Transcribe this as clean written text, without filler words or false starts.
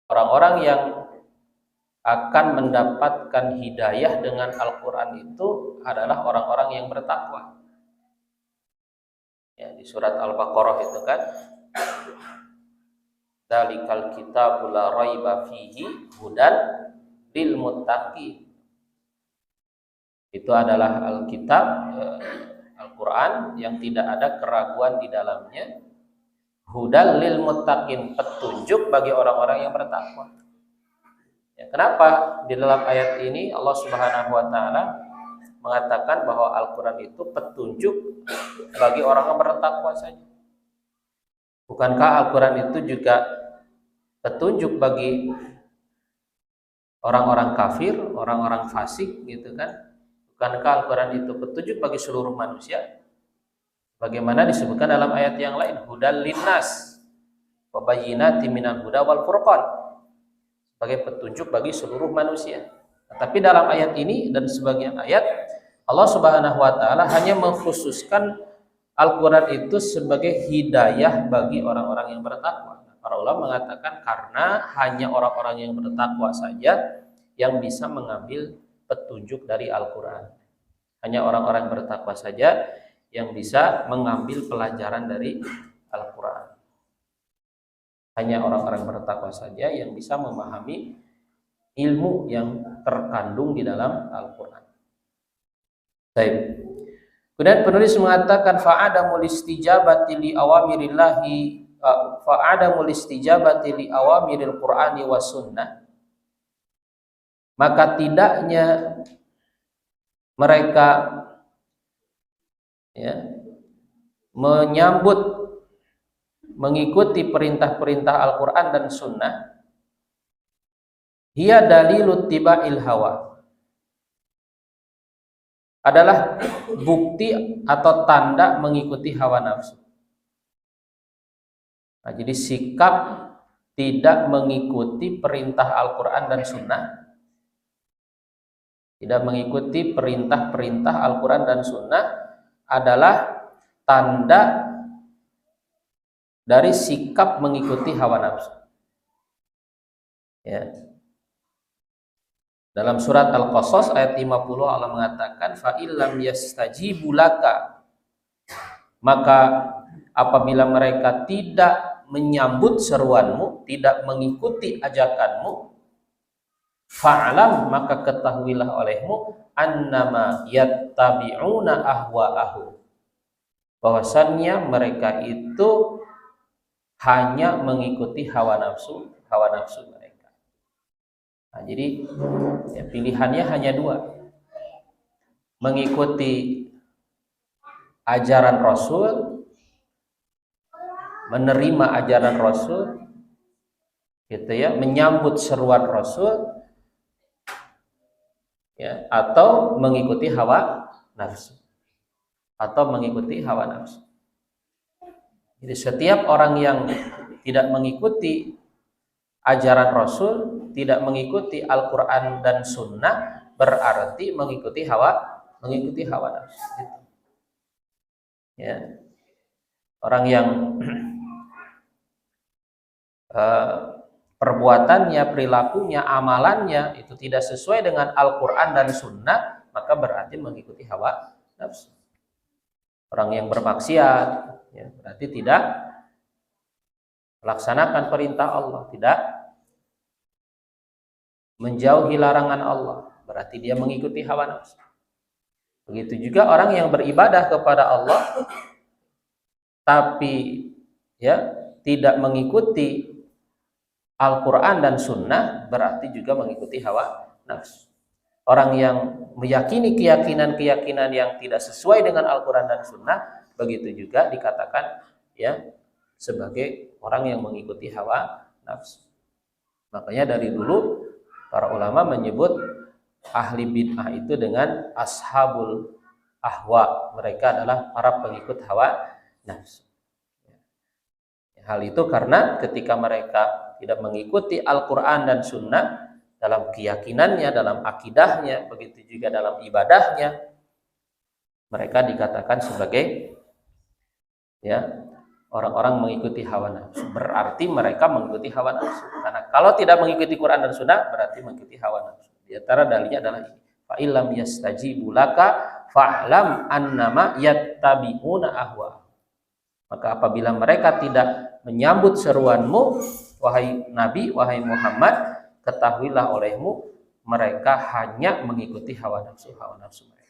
Orang-orang yang akan mendapatkan hidayah dengan Al-Quran itu adalah orang-orang yang bertakwa. Ya, di surat Al-Baqarah itu kan, Dzalikal kitabu la raiba fihi hudan lil muttaqin. Itu adalah Alkitab, Al-Quran yang tidak ada keraguan di dalamnya. Hudal lil muttaqin, petunjuk bagi orang-orang yang bertakwa. Ya, kenapa di dalam ayat ini Allah Subhanahu wa taala mengatakan bahwa Al-Quran itu petunjuk bagi orang yang bertakwa saja? Bukankah Al-Quran itu juga petunjuk bagi orang-orang kafir, orang-orang fasik gitu kan? Bukankah Al-Quran itu petunjuk bagi seluruh manusia? Bagaimana disebutkan dalam ayat yang lain, hudal linnas wa bayyinatin minal huda wal furqan, sebagai petunjuk bagi seluruh manusia. Tapi dalam ayat ini dan sebagian ayat, Allah Subhanahu wa taala hanya mengkhususkan Al-Quran itu sebagai hidayah bagi orang-orang yang bertakwa. Para ulama mengatakan karena hanya orang-orang yang bertakwa saja yang bisa mengambil petunjuk dari Al-Quran. Hanya orang-orang yang bertakwa saja yang bisa mengambil pelajaran dari Al-Quran. Hanya orang-orang bertakwa saja yang bisa memahami ilmu yang terkandung di dalam Al-Quran. Baik. Kemudian penulis mengatakan fa'adamul istijabati li awamirillahi fa'adamul istijabati li awamiril Qur'ani was sunnah, maka tidaknya mereka menyambut, mengikuti perintah-perintah Al-Quran dan Sunnah, hiya dalilut tiba'il hawa, adalah bukti atau tanda mengikuti hawa nafsu. Nah, jadi sikap tidak mengikuti perintah Al-Quran dan Sunnah, tidak mengikuti perintah-perintah Al-Quran dan Sunnah adalah tanda dari sikap mengikuti hawa nafsu. Ya. Dalam surat Al-Qasas ayat 50 Allah mengatakan fa illam yastajibu laka, maka apabila mereka tidak menyambut seruanmu, tidak mengikuti ajakanmu, fa'lam, maka ketahuilah olehmu annama yattabi'una ahwa'ahum, bahwasannya mereka itu hanya mengikuti hawa nafsu mereka. Nah, jadi pilihannya hanya dua, mengikuti ajaran Rasul, menerima ajaran Rasul, gitu ya, menyambut seruan Rasul, ya, atau mengikuti hawa nafsu, Jadi setiap orang yang tidak mengikuti ajaran Rasul, tidak mengikuti Al-Quran dan Sunnah, berarti mengikuti hawa nafsu. Gitu. Ya. Orang yang perbuatannya, perilakunya, amalannya itu tidak sesuai dengan Al-Quran dan Sunnah, maka berarti mengikuti hawa nafsu. Orang yang bermaksiat, ya, berarti tidak melaksanakan perintah Allah, tidak menjauhi larangan Allah, berarti dia mengikuti hawa nafsu. Begitu juga orang yang beribadah kepada Allah tapi ya tidak mengikuti Al-Quran dan Sunnah, berarti juga mengikuti hawa nafsu. Orang yang meyakini keyakinan-keyakinan yang tidak sesuai dengan Al-Quran dan Sunnah, begitu juga dikatakan ya sebagai orang yang mengikuti hawa nafsu. Makanya dari dulu para ulama menyebut ahli bid'ah itu dengan ashabul ahwa, mereka adalah para pengikut hawa nafsu. Hal itu karena ketika mereka tidak mengikuti Al-Quran dan Sunnah dalam keyakinannya, dalam akidahnya, begitu juga dalam ibadahnya, mereka dikatakan sebagai ya orang-orang mengikuti hawa nafsu. Berarti mereka mengikuti hawa nafsu, karena Kalau tidak mengikuti Quran dan Sunnah berarti mengikuti hawa nafsu. Di antara dalilnya adalah ini. Fa illam yastajibu laka fa'lam annama yattabi'una ahwa. Maka apabila mereka tidak menyambut seruanmu, wahai Nabi, wahai Muhammad, ketahuilah olehmu mereka hanya mengikuti hawa nafsu mereka.